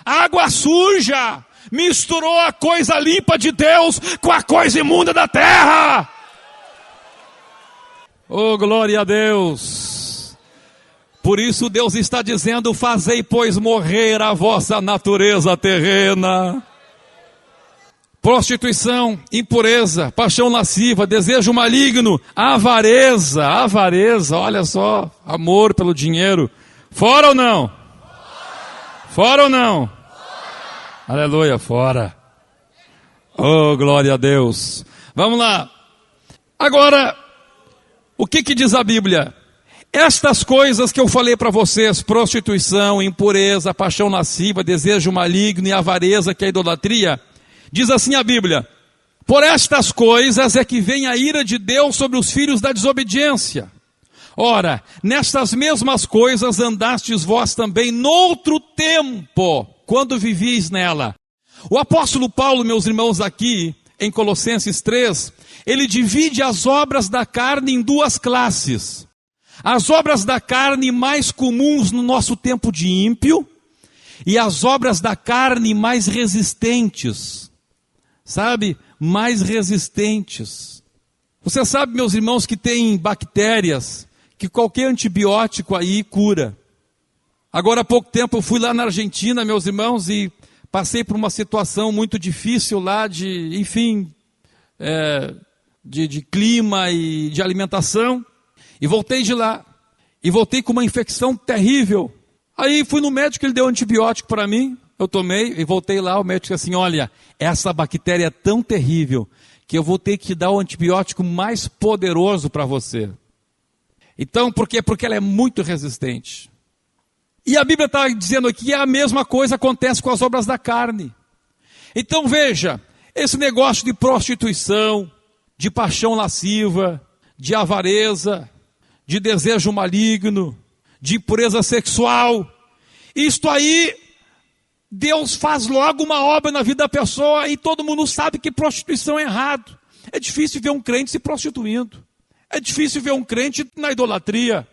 Água suja. Misturou a coisa limpa de Deus com a coisa imunda da terra. Oh, glória a Deus. Por isso Deus está dizendo, fazei, pois, morrer a vossa natureza terrena. Prostituição, impureza, paixão lasciva, desejo maligno, avareza, olha só, amor pelo dinheiro. Fora ou não? Fora ou não? Aleluia, fora. Oh, glória a Deus. Vamos lá. Agora, o que diz a Bíblia? Estas coisas que eu falei para vocês, prostituição, impureza, paixão lasciva, desejo maligno e avareza, que é a idolatria, diz assim a Bíblia: por estas coisas é que vem a ira de Deus sobre os filhos da desobediência. Ora, nestas mesmas coisas andastes vós também noutro tempo, quando vivíeis nela. O apóstolo Paulo, meus irmãos, aqui em Colossenses 3, ele divide as obras da carne em duas classes. As obras da carne mais comuns no nosso tempo de ímpio e as obras da carne mais resistentes, sabe? Mais resistentes. Você sabe, meus irmãos, que tem bactérias que qualquer antibiótico aí cura. Agora há pouco tempo eu fui lá na Argentina, meus irmãos, e passei por uma situação muito difícil lá de clima e de alimentação. E voltei de lá. E voltei com uma infecção terrível. Aí fui no médico, ele deu antibiótico para mim. Eu tomei e voltei lá. O médico disse assim: olha, essa bactéria é tão terrível que eu vou ter que dar o antibiótico mais poderoso para você. Então, por quê? Porque ela é muito resistente. E a Bíblia está dizendo aqui que a mesma coisa acontece com as obras da carne. Então veja, esse negócio de prostituição, de paixão lasciva, de avareza, de desejo maligno, de impureza sexual, isto aí, Deus faz logo uma obra na vida da pessoa e todo mundo sabe que prostituição é errado. É difícil ver um crente se prostituindo. É difícil ver um crente na idolatria.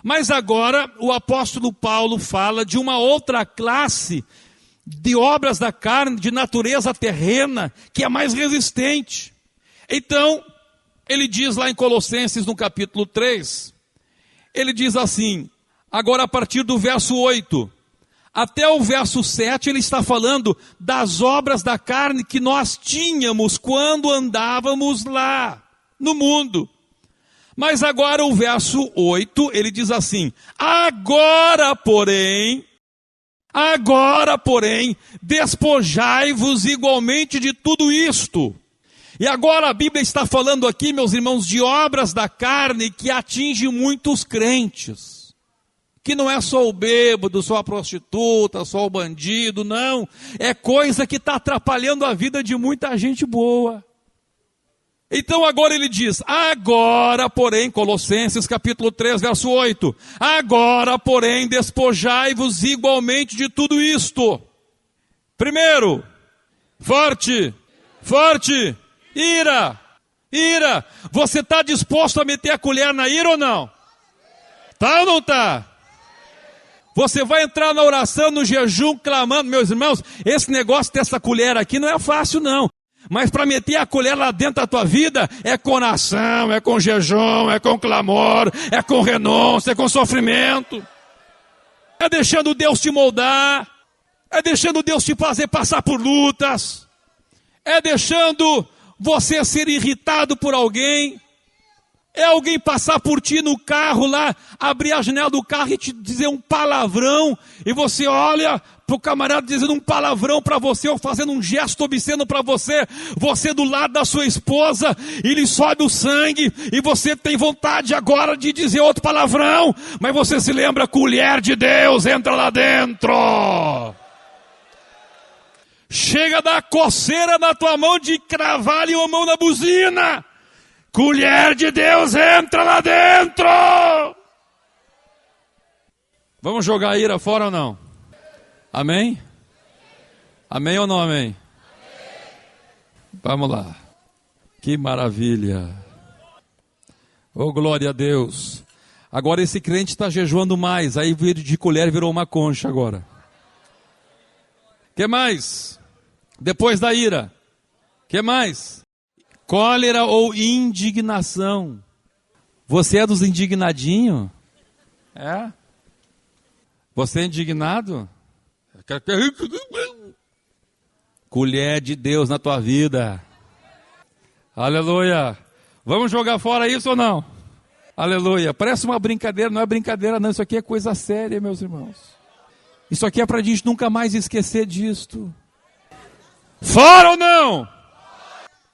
Mas agora o apóstolo Paulo fala de uma outra classe de obras da carne, de natureza terrena, que é mais resistente. Então, ele diz lá em Colossenses, no capítulo 3, ele diz assim, agora a partir do verso 8, até o verso 7, ele está falando das obras da carne que nós tínhamos quando andávamos lá no mundo. Mas agora o verso 8, ele diz assim, agora, porém, despojai-vos igualmente de tudo isto. E agora a Bíblia está falando aqui, meus irmãos, de obras da carne que atingem muitos crentes. Que não é só o bêbado, só a prostituta, só o bandido, não. É coisa que está atrapalhando a vida de muita gente boa. Então agora ele diz, agora porém, Colossenses capítulo 3, verso 8, agora porém despojai-vos igualmente de tudo isto. Primeiro, forte, ira. Você está disposto a meter a colher na ira ou não? Tá ou não tá? Você vai entrar na oração, no jejum, clamando, meus irmãos, esse negócio dessa colher aqui não é fácil não. Mas para meter a colher lá dentro da tua vida, é com oração, é com jejum, é com clamor, é com renúncia, é com sofrimento. É deixando Deus te moldar, é deixando Deus te fazer passar por lutas, é deixando você ser irritado por alguém, é alguém passar por ti no carro lá, abrir a janela do carro e te dizer um palavrão, e você olha para o camarada dizendo um palavrão para você, ou fazendo um gesto obsceno para você, você do lado da sua esposa, e lhe sobe o sangue, e você tem vontade agora de dizer outro palavrão, mas você se lembra, colher de Deus, entra lá dentro. Chega a dar coceira na tua mão de cravar e uma mão na buzina. Colher de Deus, entra lá dentro. Vamos jogar a ira fora ou não? Amém? Amém ou não amém? Vamos lá. Que maravilha. Oh, glória a Deus. Agora esse crente está jejuando mais. Aí de colher virou uma concha agora. Que mais? Depois da ira. Que mais? Cólera ou indignação. Você é dos indignadinhos? É? Você é indignado? Colher de Deus na tua vida. Aleluia. Vamos jogar fora isso ou não? Aleluia. Parece uma brincadeira, não é brincadeira não. Isso aqui é coisa séria, meus irmãos. Isso aqui é para a gente nunca mais esquecer disto. Fora ou não?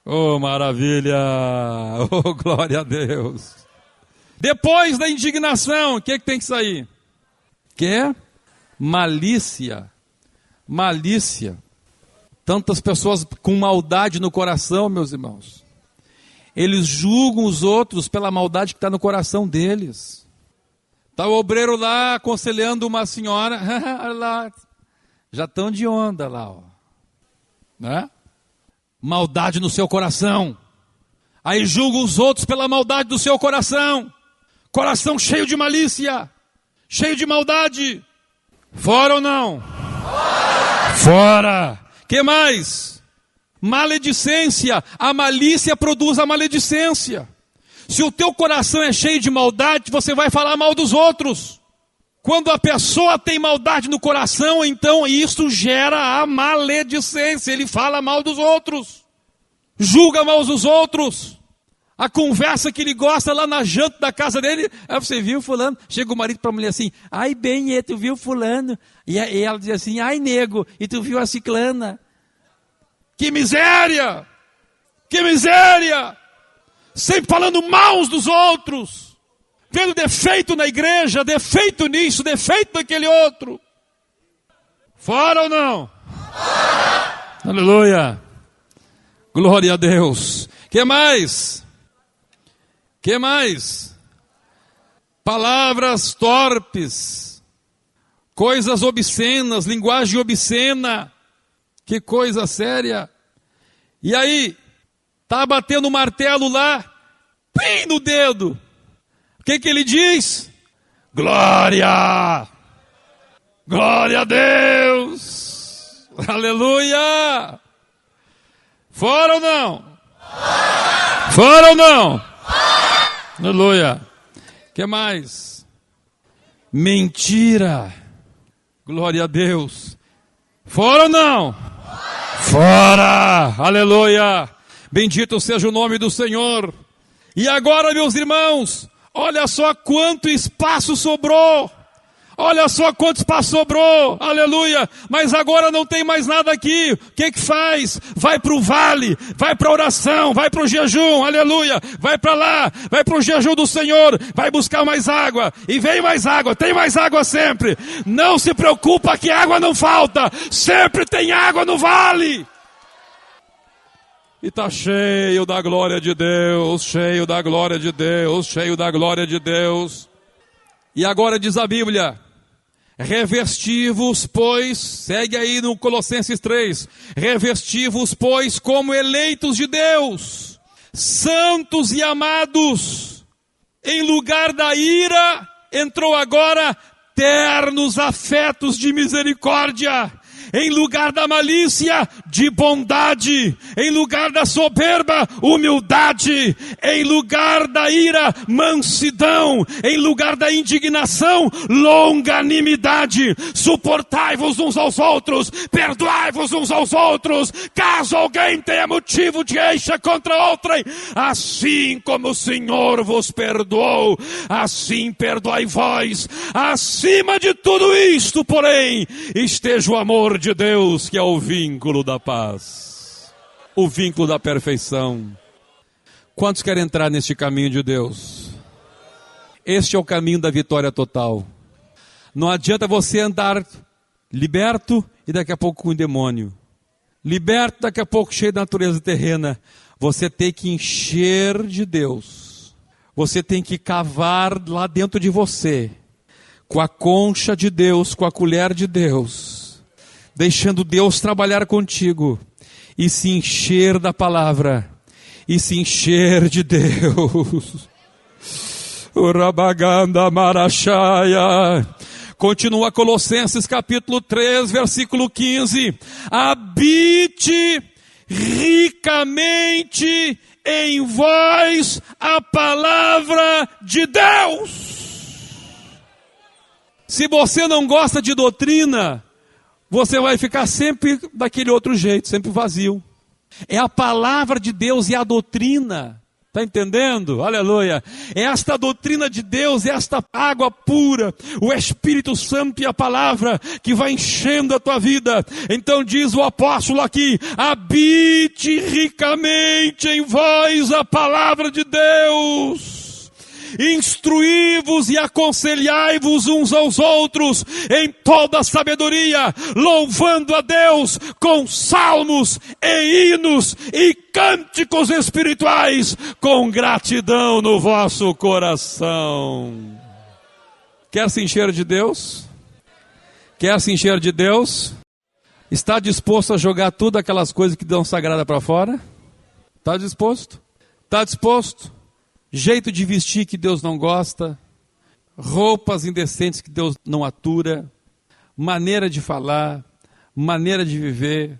Oh, maravilha! Oh, glória a Deus! Depois da indignação, o que tem que sair? Que é malícia. Malícia. Tantas pessoas com maldade no coração, meus irmãos. Eles julgam os outros pela maldade que está no coração deles. Está o obreiro lá aconselhando uma senhora. Olha lá, já estão de onda lá, ó. Né? Maldade no seu coração. Aí julga os outros pela maldade do seu coração. Coração cheio de malícia, cheio de maldade. Fora ou não? Fora! Que mais? Maledicência. A malícia produz a maledicência. Se o teu coração é cheio de maldade, você vai falar mal dos outros. Quando a pessoa tem maldade no coração, então isso gera a maledicência. Ele fala mal dos outros. Julga mal dos outros. A conversa que ele gosta lá na janta da casa dele, você viu fulano? Chega o marido para a mulher assim, ai bem, tu viu fulano? E ela diz assim, ai nego, e tu viu a ciclana? Que miséria! Que miséria! Sempre falando mal uns dos outros. Vendo defeito na igreja, defeito nisso, defeito naquele outro. Fora ou não? Aleluia! Glória a Deus! Que mais? Que mais? Palavras torpes, coisas obscenas, linguagem obscena. Que coisa séria. E aí, tá batendo o martelo lá, bem no dedo. O que ele diz? Glória! Glória a Deus! Aleluia! Fora ou não? Fora ou não? Aleluia. Que mais? Mentira. Glória a Deus. Fora ou não? Fora. Aleluia. Bendito seja o nome do Senhor. E agora, meus irmãos, olha só quanto espaço sobrou. Olha só quanto espaço sobrou, aleluia, mas agora não tem mais nada aqui, o que faz? Vai para o vale, vai para a oração, vai para o jejum, aleluia, vai para lá, vai para o jejum do Senhor, vai buscar mais água, e vem mais água, tem mais água sempre, não se preocupa que água não falta, sempre tem água no vale. E está cheio da glória de Deus, cheio da glória de Deus, cheio da glória de Deus. E agora diz a Bíblia, revesti-vos, pois, segue aí no Colossenses 3, revesti-vos, pois, como eleitos de Deus, santos e amados, em lugar da ira, entrou agora ternos afetos de misericórdia, em lugar da malícia, de bondade, em lugar da soberba, humildade, em lugar da ira, mansidão, em lugar da indignação, longanimidade, suportai-vos uns aos outros, perdoai-vos uns aos outros, caso alguém tenha motivo de queixa contra outrem, assim como o Senhor vos perdoou, assim perdoai vós, acima de tudo isto, porém, esteja o amor de Deus, que é o vínculo da paz, o vínculo da perfeição. Quantos querem entrar neste caminho de Deus? Este é o caminho da vitória total. Não adianta você andar liberto e daqui a pouco com o demônio, liberto daqui a pouco cheio da natureza terrena. Você tem que encher de Deus, você tem que cavar lá dentro de você, com a concha de Deus, com a colher de Deus, deixando Deus trabalhar contigo, e se encher da palavra, e se encher de Deus. Urabaganda Marachaya. Continua Colossenses capítulo 3, versículo 15. Habite ricamente em vós a palavra de Deus. Se você não gosta de doutrina, você vai ficar sempre daquele outro jeito, sempre vazio. É a palavra de Deus e a doutrina Está entendendo? Aleluia. É esta doutrina de Deus, é esta água pura, o Espírito Santo e a palavra que vai enchendo a tua vida. Então diz o apóstolo aqui: habite ricamente em vós a palavra de Deus. Instruí-vos e aconselhai-vos uns aos outros em toda sabedoria, louvando a Deus com salmos e hinos e cânticos espirituais, com gratidão no vosso coração. Quer se encher de Deus? Quer se encher de Deus? Está disposto a jogar tudo aquelas coisas que dão sagrada para fora? Está disposto? Está disposto? Jeito de vestir que Deus não gosta, roupas indecentes que Deus não atura, maneira de falar, maneira de viver,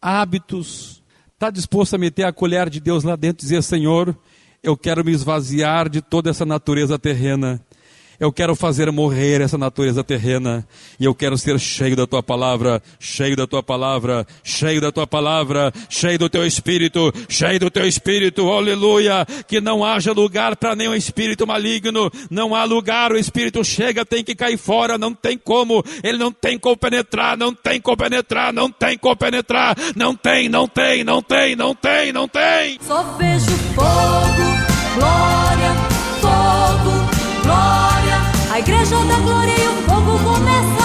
hábitos. Está disposto a meter a colher de Deus lá dentro e dizer: Senhor, eu quero me esvaziar de toda essa natureza terrena. Eu quero fazer morrer essa natureza terrena. E eu quero ser cheio da tua palavra, cheio da tua palavra, cheio da tua palavra, cheio do teu espírito, cheio do teu espírito, aleluia. Que não haja lugar para nenhum espírito maligno. Não há lugar, o espírito chega, tem que cair fora, não tem como. Ele não tem como penetrar, não tem como penetrar, não tem como penetrar. Não tem, não tem, não tem, não tem, não tem. Só vejo fogo, glória, fogo, glória. A igreja da glória e o fogo começa